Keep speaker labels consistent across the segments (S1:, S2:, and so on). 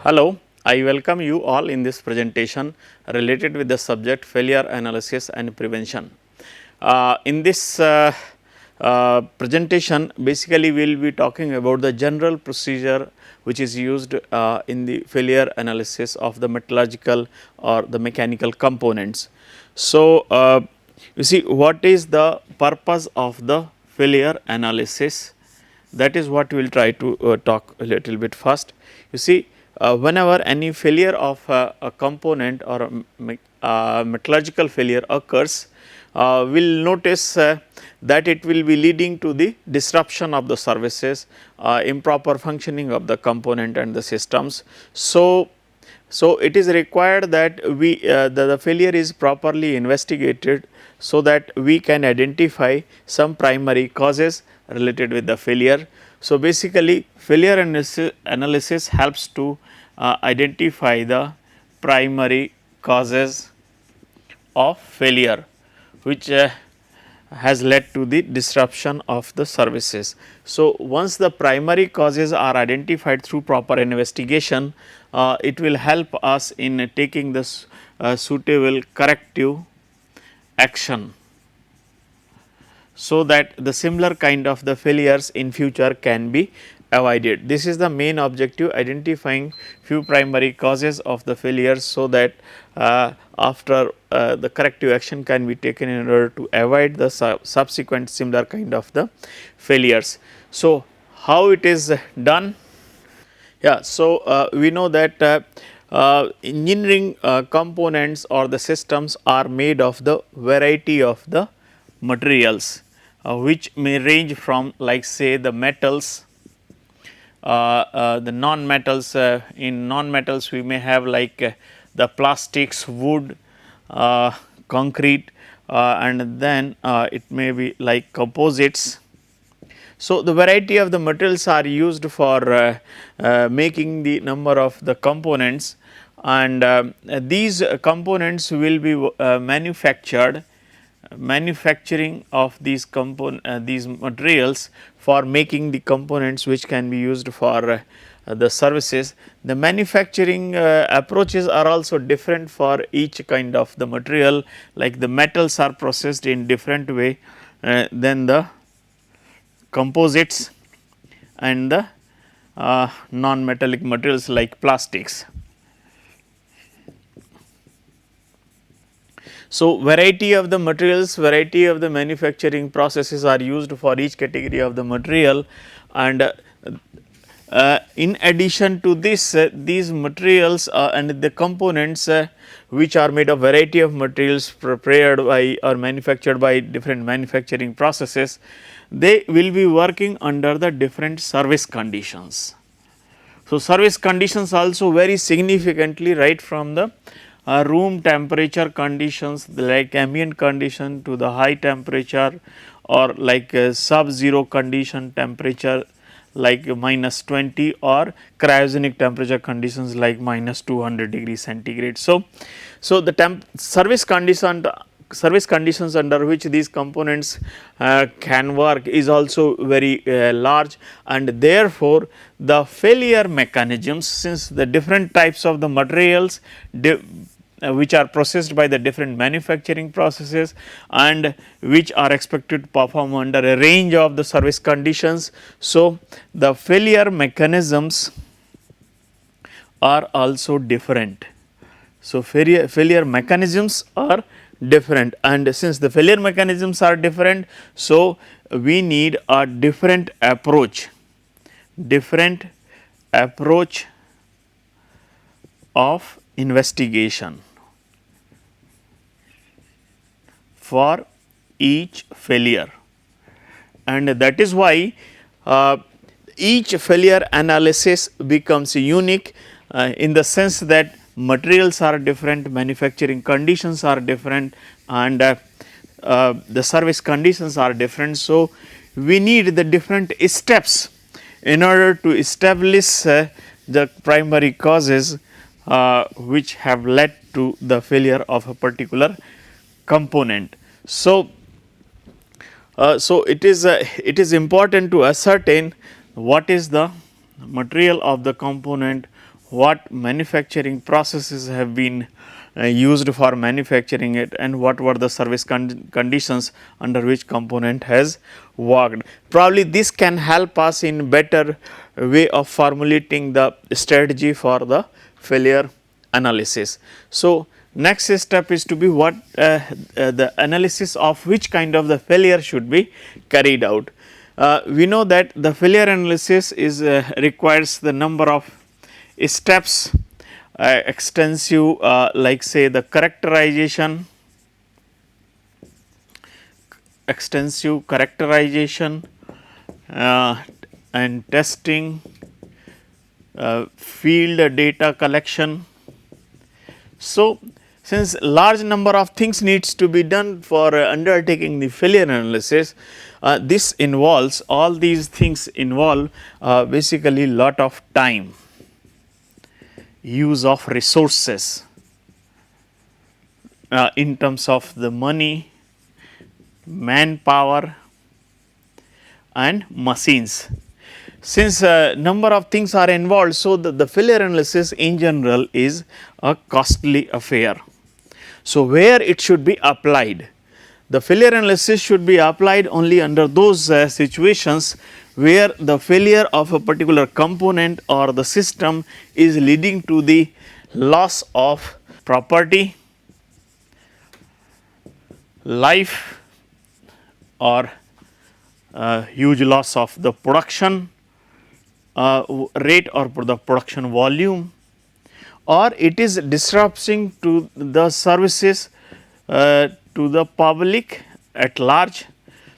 S1: Hello, I welcome you all in this presentation related with the subject failure analysis and prevention. In this presentation, basically we will be talking about the general procedure which is used in the failure analysis of the metallurgical or the mechanical components. So, you see what is the purpose of the failure analysis, that is what we will try to talk a little bit first. You see, whenever any failure of a component or a metallurgical failure occurs, we will notice that it will be leading to the disruption of the services, improper functioning of the component and the systems. So, it is required that the failure is properly investigated, so that we can identify some primary causes related with the failure. So, basically failure analysis helps to identify the primary causes of failure which has led to the disruption of the services. So, once the primary causes are identified through proper investigation, it will help us in taking this suitable corrective action, so that the similar kind of the failures in future can be avoided. This is the main objective, identifying few primary causes of the failures, so that after the corrective action can be taken in order to avoid the subsequent similar kind of the failures. So, how it is done? Yeah, so we know that engineering components or the systems are made of the variety of the materials, which may range from, like say, the metals, the non-metals. In non-metals we may have like the plastics, wood, concrete, and then it may be like composites. So, the variety of the materials are used for making the number of the components, and these components will be manufacturing of these these materials for making the components which can be used for the services. The manufacturing approaches are also different for each kind of the material, like the metals are processed in different way than the composites and the non-metallic materials like plastics. So, variety of the materials, variety of the manufacturing processes are used for each category of the material, and in addition to this, these materials and the components which are made of variety of materials prepared by or manufactured by different manufacturing processes, they will be working under the different service conditions. So, service conditions also vary significantly, right from the room temperature conditions like ambient condition to the high temperature, or like sub-zero condition temperature like -20, or cryogenic temperature conditions like -200 degrees centigrade. So, the service conditions under which these components can work is also very large, and therefore, the failure mechanisms, since the different types of the materials which are processed by the different manufacturing processes and which are expected to perform under a range of the service conditions. So, the failure mechanisms are also different. So, failure mechanisms are different, and since the failure mechanisms are different, so we need a different approach of investigation for each failure, and that is why each failure analysis becomes unique in the sense that materials are different, manufacturing conditions are different, and the service conditions are different. So, we need the different steps in order to establish the primary causes which have led to the failure of a particular component. So, it is important to ascertain what is the material of the component, what manufacturing processes have been used for manufacturing it, and what were the service conditions under which component has worked. Probably this can help us in better way of formulating the strategy for the failure analysis. So, next step is to be what the analysis of which kind of the failure should be carried out. We know that the failure analysis is requires the number of steps, extensive like say the extensive characterization and testing, field data collection. So, since large number of things needs to be done for undertaking the failure analysis, this involves, all these things involve basically lot of time, use of resources in terms of the money, manpower and machines. Since number of things are involved, so the failure analysis in general is a costly affair. So, where it should be applied? The failure analysis should be applied only under those situations where the failure of a particular component or the system is leading to the loss of property, life, or huge loss of the production rate or the production volume, or it is disrupting to the services to the public at large.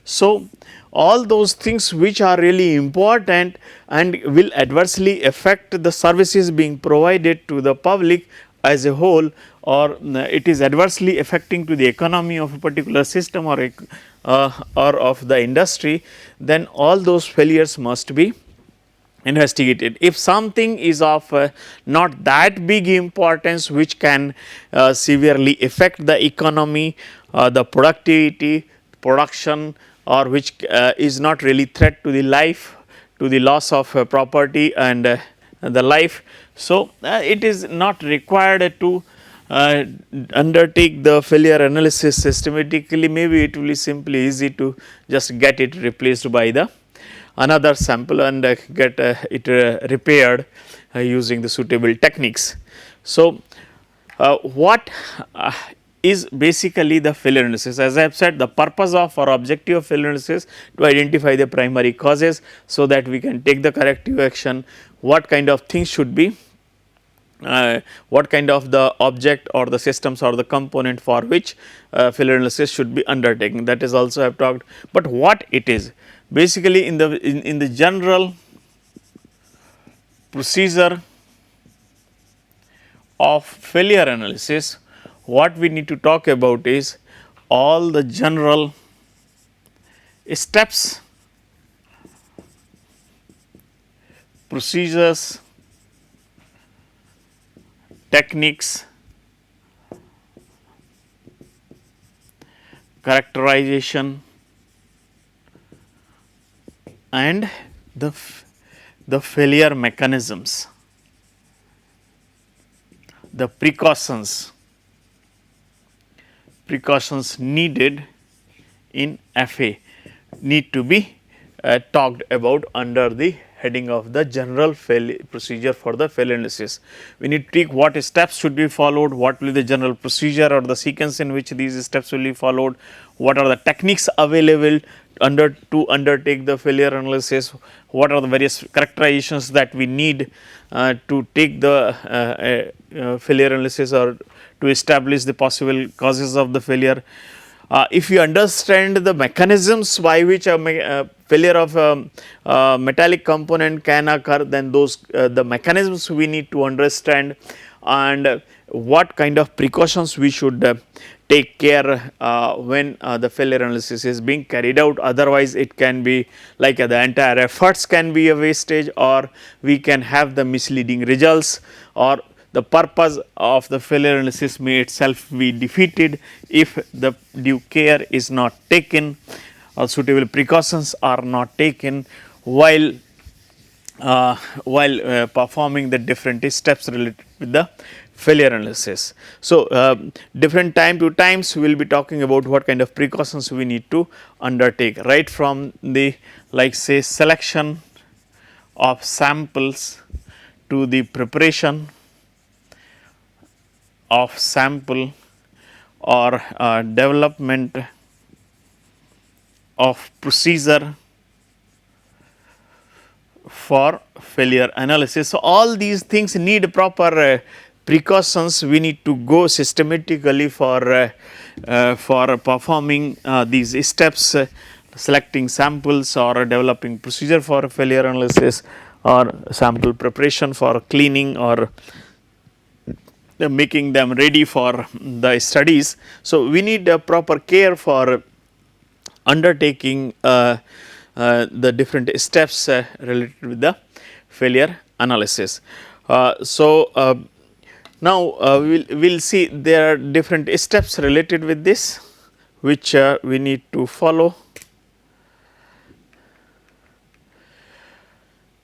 S1: So, all those things which are really important and will adversely affect the services being provided to the public as a whole, or it is adversely affecting to the economy of a particular system or of the industry, then all those failures must be investigated. If something is of not that big importance which can severely affect the economy, the productivity, production, or which is not really threat to the life, to the loss of property and the life. So, it is not required to undertake the failure analysis systematically. Maybe it will be simply easy to just get it replaced by the another sample and get it repaired using the suitable techniques. So, what is basically the failure analysis? As I have said, the purpose of or objective of failure analysis to identify the primary causes, so that we can take the corrective action. What kind of things should be, what kind of the object or the systems or the component for which failure analysis should be undertaken, that is also I have talked. But what it is? Basically, in the general procedure of failure analysis, what we need to talk about is all the general steps, procedures, techniques, characterization and the failure mechanisms, the precautions needed in FA need to be talked about under the heading of the general procedure for the failure analysis. We need to take what steps should be followed, what will be the general procedure or the sequence in which these steps will be followed, what are the techniques available to undertake the failure analysis, what are the various characterizations that we need to take the failure analysis or to establish the possible causes of the failure. If you understand the mechanisms by which a failure of a metallic component can occur, then those the mechanisms we need to understand, and what kind of precautions we should take care when the failure analysis is being carried out. Otherwise, it can be like the entire efforts can be a wastage, or we can have the misleading results, or the purpose of the failure analysis may itself be defeated if the due care is not taken or suitable precautions are not taken while while performing the different steps related with the failure analysis. So, different time to times we will be talking about what kind of precautions we need to undertake, right from the like say selection of samples to the preparation of sample or development of procedure for failure analysis. So, all these things need proper precautions. We need to go systematically for performing these steps, selecting samples or developing procedure for failure analysis or sample preparation for cleaning or making them ready for the studies. So, we need proper care for undertaking the different steps related with the failure analysis. Now we'll see there are different steps related with this which we need to follow.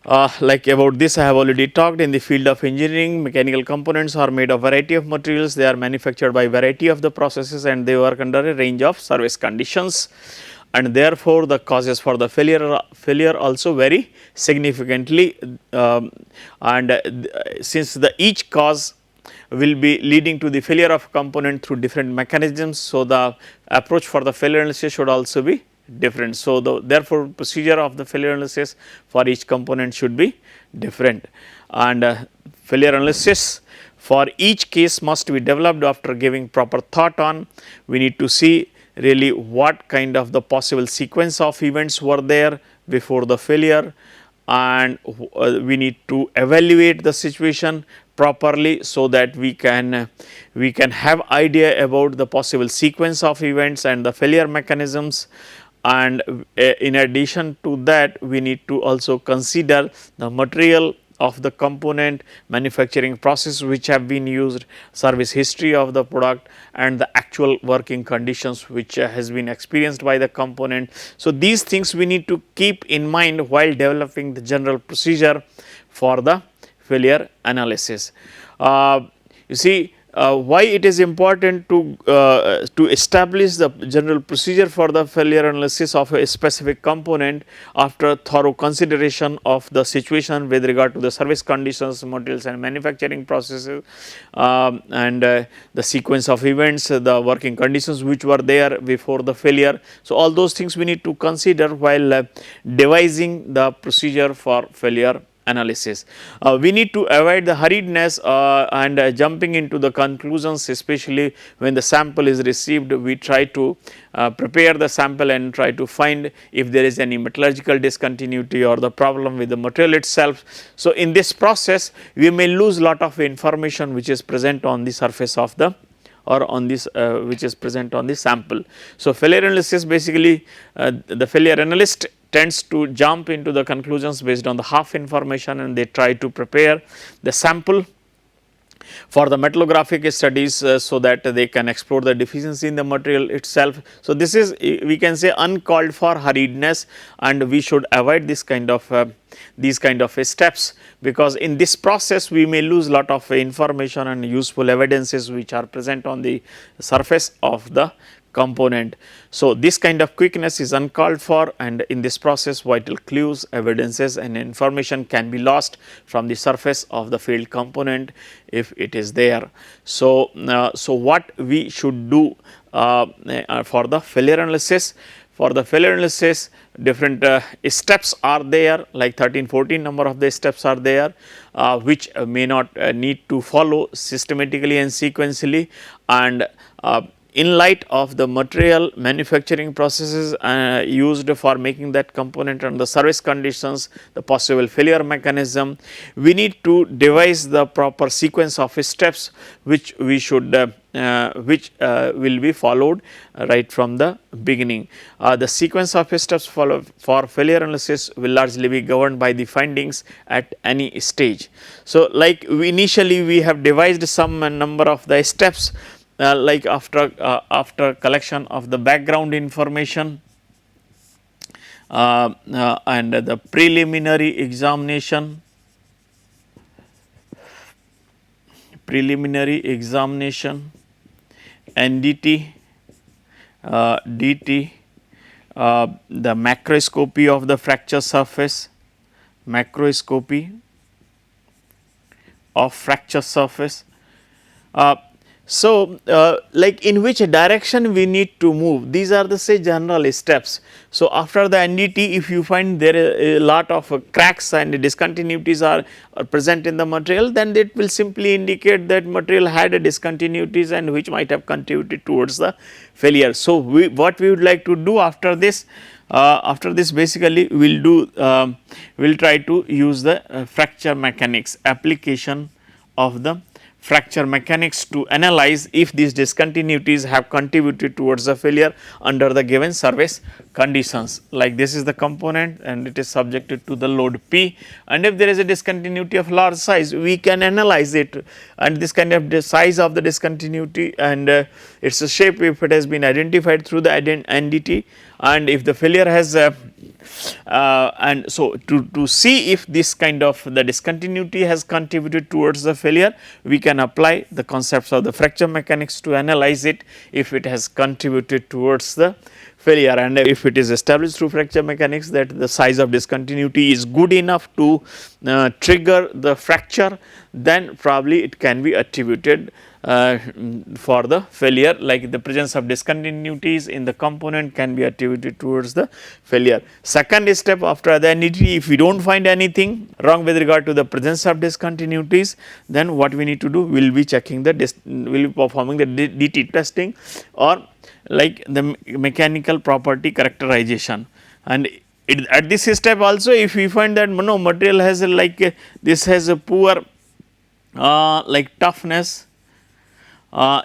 S1: Like about this I have already talked. In the field of engineering, mechanical components are made of variety of materials. They are manufactured by variety of the processes and they work under a range of service conditions, and therefore, the causes for the failure also vary significantly, since the each cause will be leading to the failure of component through different mechanisms. So, the approach for the failure analysis should also be different. So, therefore, procedure of the failure analysis for each component should be different, and failure analysis for each case must be developed after giving proper thought on. We need to see really what kind of the possible sequence of events were there before the failure, and we need to evaluate the situation properly so that we can have idea about the possible sequence of events and the failure mechanisms. And in addition to that, we need to also consider the material of the component, manufacturing process which have been used, service history of the product, and the actual working conditions which has been experienced by the component. So, these things we need to keep in mind while developing the general procedure for the failure analysis. You see, why it is important to establish the general procedure for the failure analysis of a specific component after thorough consideration of the situation with regard to the service conditions, materials and manufacturing processes, and the sequence of events, the working conditions which were there before the failure. So, all those things we need to consider while devising the procedure for failure analysis. We need to avoid the hurriedness and jumping into the conclusions, especially when the sample is received. We try to prepare the sample and try to find if there is any metallurgical discontinuity or the problem with the material itself. So, in this process we may lose lot of information which is present on the surface of the or on this which is present on the sample. So, failure analysis basically the failure analyst tends to jump into the conclusions based on the half information, and they try to prepare the sample for the metallographic studies so that they can explore the deficiency in the material itself. So, this is we can say uncalled for hurriedness, and we should avoid this kind of these kind of steps, because in this process we may lose lot of information and useful evidences which are present on the surface of the component. So, this kind of quickness is uncalled for, and in this process vital clues, evidences and information can be lost from the surface of the failed component if it is there. So, what we should do for the failure analysis? For the failure analysis, different steps are there, like 13-14 number of the steps are there, which may not need to follow systematically and sequentially, and in light of the material manufacturing processes used for making that component and the service conditions, the possible failure mechanism, we need to devise the proper sequence of steps which we should will be followed right from the beginning. The sequence of steps for failure analysis will largely be governed by the findings at any stage. So, like initially we have devised some number of the steps, like after collection of the background information, and the preliminary examination, NDT, DT, the macroscopy of the fracture surface, macroscopy of fracture surface. Like in which direction we need to move, these are the say general steps. So, after the NDT, if you find there is a lot of cracks and discontinuities are present in the material, then it will simply indicate that material had a discontinuities and which might have contributed towards the failure. So, what we would like to do after this, basically we will do we will try to use the fracture mechanics, application of the fracture mechanics to analyze if these discontinuities have contributed towards the failure under the given surface conditions. Like this is the component and it is subjected to the load P, and if there is a discontinuity of large size, we can analyze it, and this kind of the size of the discontinuity and its shape, if it has been identified through the NDT, and if the failure has and so to see if this kind of the discontinuity has contributed towards the failure, we can apply the concepts of the fracture mechanics to analyze it if it has contributed towards the failure, and if it is established through fracture mechanics that the size of discontinuity is good enough to trigger the fracture, then probably it can be attributed for the failure, like the presence of discontinuities in the component can be attributed towards the failure. Second step, after the NDT, if we do not find anything wrong with regard to the presence of discontinuities, then what we need to do, we will be checking the we will be performing the DT testing, or like the mechanical property characterization. And at this step also, if we find that no material has like this has a poor like toughness,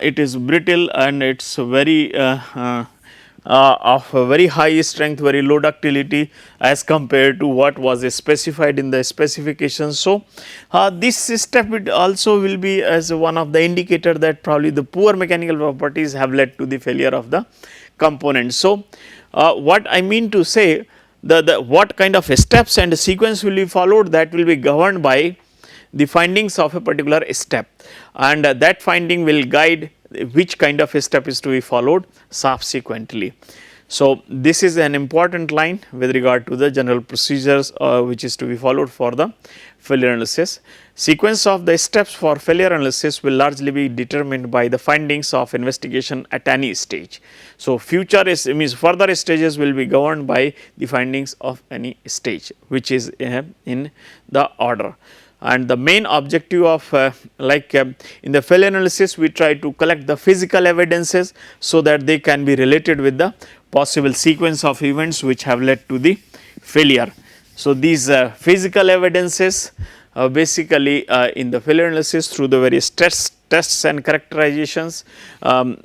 S1: it is brittle and it is very of a very high strength, very low ductility as compared to what was specified in the specification. So, this step it also will be as one of the indicator that probably the poor mechanical properties have led to the failure of the component. So, what I mean to say, the what kind of steps and sequence will be followed, that will be governed by the findings of a particular step, and that finding will guide which kind of a step is to be followed subsequently. So, this is an important line with regard to the general procedures which is to be followed for the failure analysis. Sequence of the steps for failure analysis will largely be determined by the findings of investigation at any stage. So, future is means further stages will be governed by the findings of any stage which is in the order. And the main objective of in the failure analysis, we try to collect the physical evidences so that they can be related with the possible sequence of events which have led to the failure. So, these physical evidences basically in the failure analysis through the various tests and characterizations,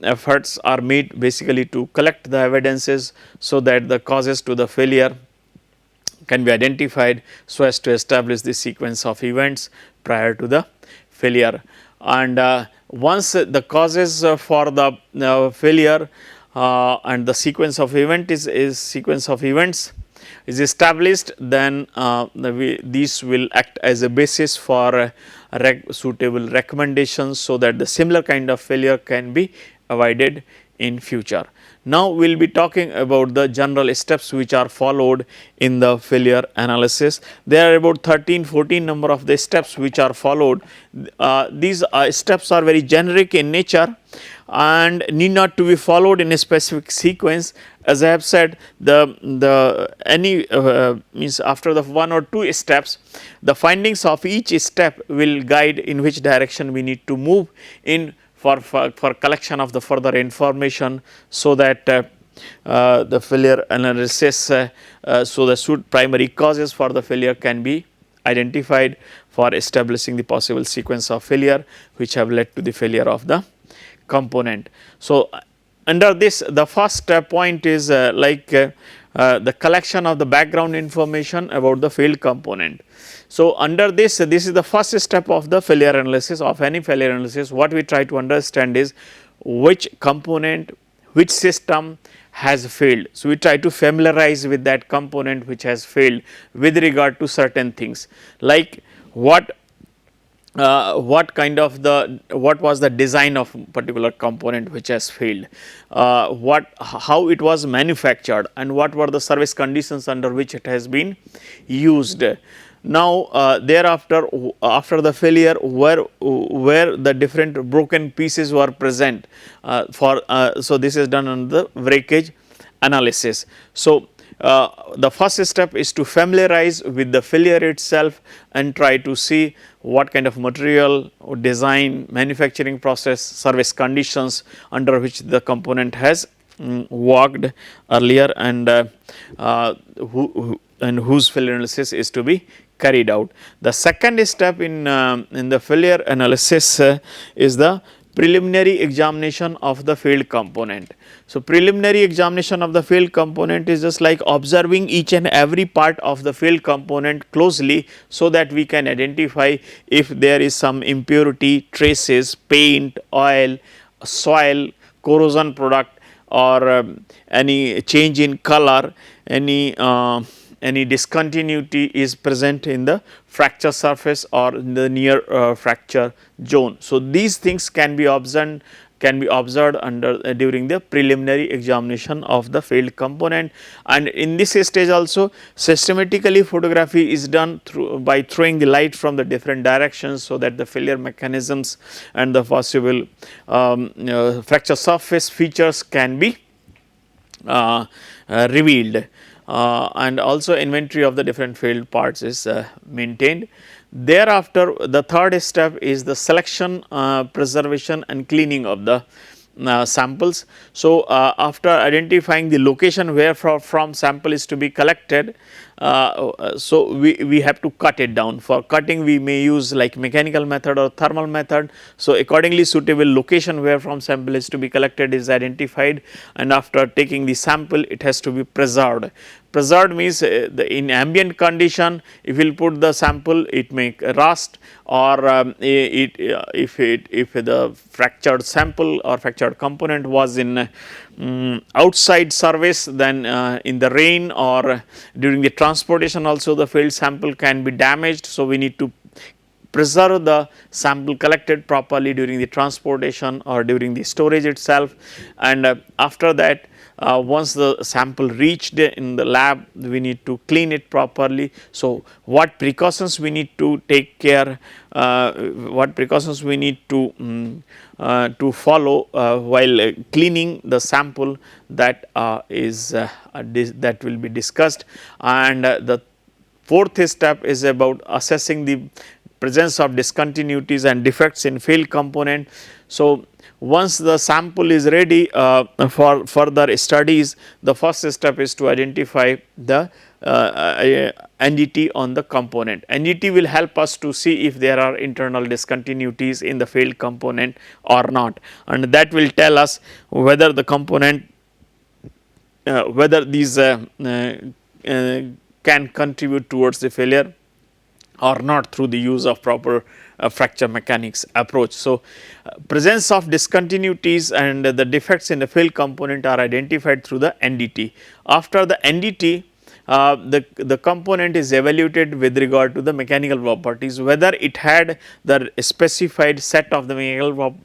S1: efforts are made basically to collect the evidences so that the causes to the failure can be identified so as to establish the sequence of events prior to the failure. And once the causes for the failure and the sequence of event is sequence of events is established, then these will act as a basis for suitable recommendations so that the similar kind of failure can be avoided in future. Now, we will be talking about the general steps which are followed in the failure analysis. There are about 13-14 number of the steps which are followed. These steps are very generic in nature and need not to be followed in a specific sequence. As I have said, any means after the one or two steps, the findings of each step will guide in which direction we need to move in for collection of the further information, so that the failure analysis, so the primary causes for the failure can be identified for establishing the possible sequence of failure which have led to the failure of the component. So, under this, the first point is the collection of the background information about the failed component. So, under this is the first step of the failure analysis of any failure analysis. What we try to understand is which component, which system has failed. So, we try to familiarize with that component which has failed with regard to certain things, like what kind of what was the design of particular component which has failed, how it was manufactured, and what were the service conditions under which it has been used. Now, thereafter, after the failure, where the different broken pieces were present, so this is done on the breakage analysis. So, the first step is to familiarize with the failure itself and try to see what kind of material, design, manufacturing process, service conditions under which the component has worked earlier, and whose failure analysis is to be carried out. The second step in the failure analysis is the preliminary examination of the failed component. So, preliminary examination of the failed component is just like observing each and every part of the failed component closely, so that we can identify if there is some impurity, traces, paint, oil, soil, corrosion product, or any change in color, any discontinuity is present in the fracture surface or in the near fracture zone. So, these things can be observed under during the preliminary examination of the failed component, and in this stage also systematically photography is done by throwing the light from the different directions, so that the failure mechanisms and the possible fracture surface features can be revealed. And also inventory of the different failed parts is maintained. Thereafter, the third step is the selection, preservation and cleaning of the samples. So, after identifying the location where from sample is to be collected, so we have to cut it down. For cutting, we may use like mechanical method or thermal method. So, accordingly suitable location where from sample is to be collected is identified, and after taking the sample, it has to be preserved. Preserved means in ambient condition, if we will put the sample, it may rust, or if the fractured sample or fractured component was in outside service, then in the rain or during the transportation also the failed sample can be damaged. So, we need to preserve the sample collected properly during the transportation or during the storage itself, and after that, once the sample reached in the lab, we need to clean it properly. So, what precautions we need to take care, what precautions we need to follow while cleaning the sample, that that will be discussed. And the fourth step is about assessing the presence of discontinuities and defects in failed component. So, once the sample is ready for further studies, the first step is to identify the NDT on the component. NDT will help us to see if there are internal discontinuities in the failed component or not, and that will tell us whether the component, whether these can contribute towards the failure or not through the use of proper fracture mechanics approach. So, presence of discontinuities and the defects in the failed component are identified through the NDT. After the NDT, the component is evaluated with regard to the mechanical properties, whether it had the specified set of the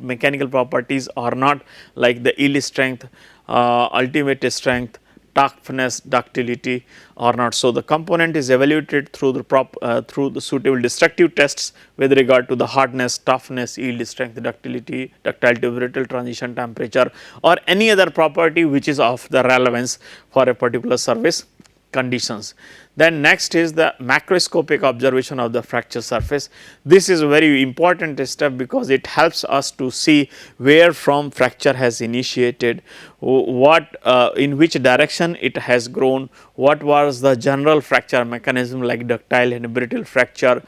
S1: mechanical properties or not, like the yield strength, ultimate strength, toughness, ductility or not. So, the component is evaluated through the suitable destructive tests with regard to the hardness, toughness, yield strength, ductility, ductility, brittle, transition temperature, or any other property which is of the relevance for a particular service conditions. Then next is the macroscopic observation of the fracture surface. This is a very important step because it helps us to see where from fracture has initiated, what in which direction it has grown, what was the general fracture mechanism like ductile and brittle fracture,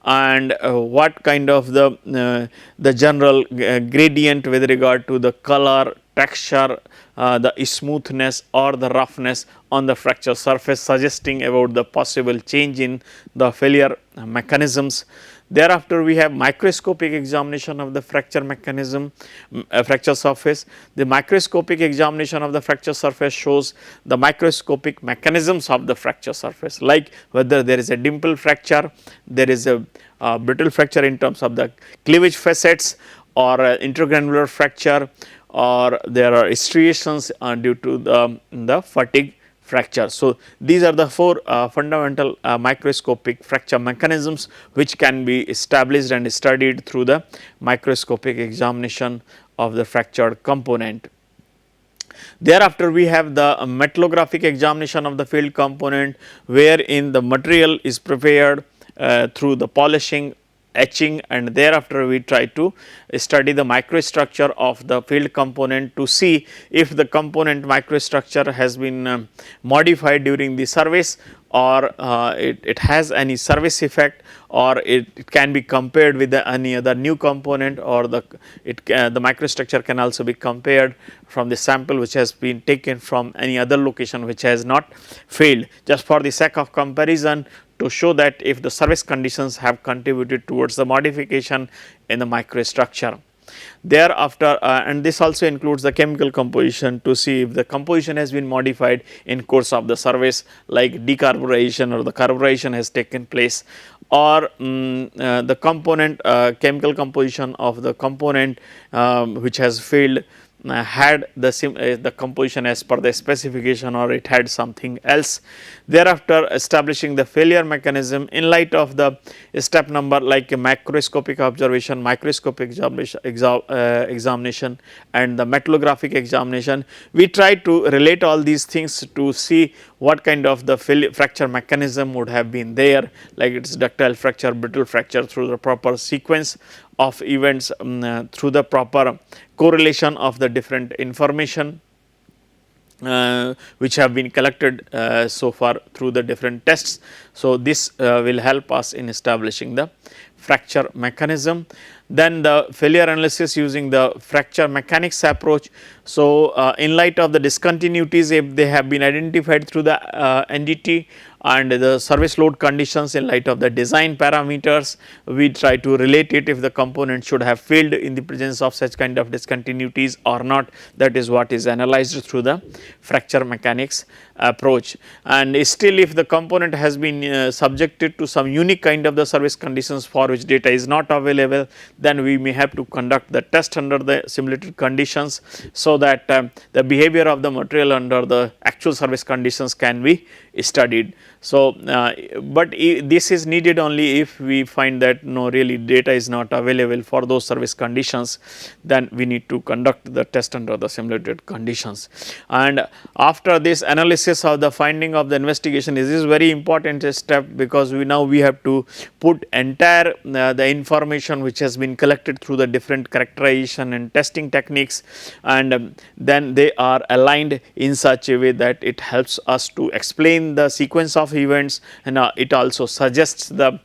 S1: and what kind of the general gradient with regard to the color, texture, the smoothness or the roughness on the fracture surface, suggesting about the possible change in the failure mechanisms. Thereafter, we have microscopic examination of the fracture mechanism, fracture surface. The microscopic examination of the fracture surface shows the microscopic mechanisms of the fracture surface, like whether there is a dimple fracture, there is a brittle fracture in terms of the cleavage facets, or intergranular fracture, or there are striations due to the fatigue fracture. So, these are the four fundamental microscopic fracture mechanisms which can be established and studied through the microscopic examination of the fractured component. Thereafter, we have the metallographic examination of the field component, wherein the material is prepared through the polishing, etching, and thereafter we try to study the microstructure of the field component to see if the component microstructure has been modified during the service, or it has any service effect, or it can be compared with any other new component, or the microstructure can also be compared from the sample which has been taken from any other location which has not failed, just for the sake of comparison, to show that if the service conditions have contributed towards the modification in the microstructure. Thereafter, and this also includes the chemical composition, to see if the composition has been modified in course of the service, like decarburization or the carburization has taken place, or the component chemical composition of the component which has failed had the composition as per the specification, or it had something else. Thereafter, establishing the failure mechanism in light of the step number like a macroscopic observation, microscopic examination and the metallographic examination. We try to relate all these things to see what kind of the fracture mechanism would have been there, like it is ductile fracture, brittle fracture, through the proper sequence of events, through the proper correlation of the different information which have been collected so far through the different tests. So, this will help us in establishing the fracture mechanism. Then the failure analysis using the fracture mechanics approach. So, in light of the discontinuities, if they have been identified through the NDT and the service load conditions in light of the design parameters, we try to relate it if the component should have failed in the presence of such kind of discontinuities or not. That is what is analyzed through the fracture mechanics approach. And still, if the component has been subjected to some unique kind of the service conditions for which data is not available, then we may have to conduct the test under the simulated conditions, so that the behavior of the material under the actual service conditions can be studied. So, but this is needed only if we find that no, really data is not available for those service conditions, then we need to conduct the test under the simulated conditions. And after this analysis of the finding of the investigation, this is very important step, because we have to put entire the information which has been collected through the different characterization and testing techniques, and then they are aligned in such a way that it helps us to explain the sequence of events, and it also suggests the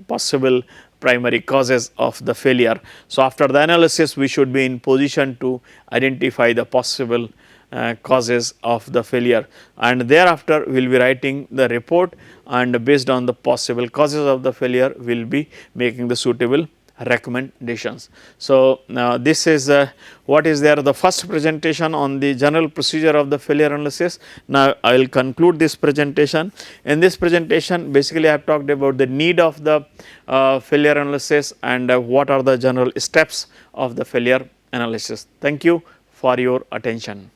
S1: possible primary causes of the failure. So, after the analysis, we should be in position to identify the possible causes of the failure, and thereafter we will be writing the report, and based on the possible causes of the failure we will be making the suitable recommendations. So, now this is what is there, the first presentation on the general procedure of the failure analysis. Now, I will conclude this presentation. In this presentation, basically I have talked about the need of the failure analysis and what are the general steps of the failure analysis. Thank you for your attention.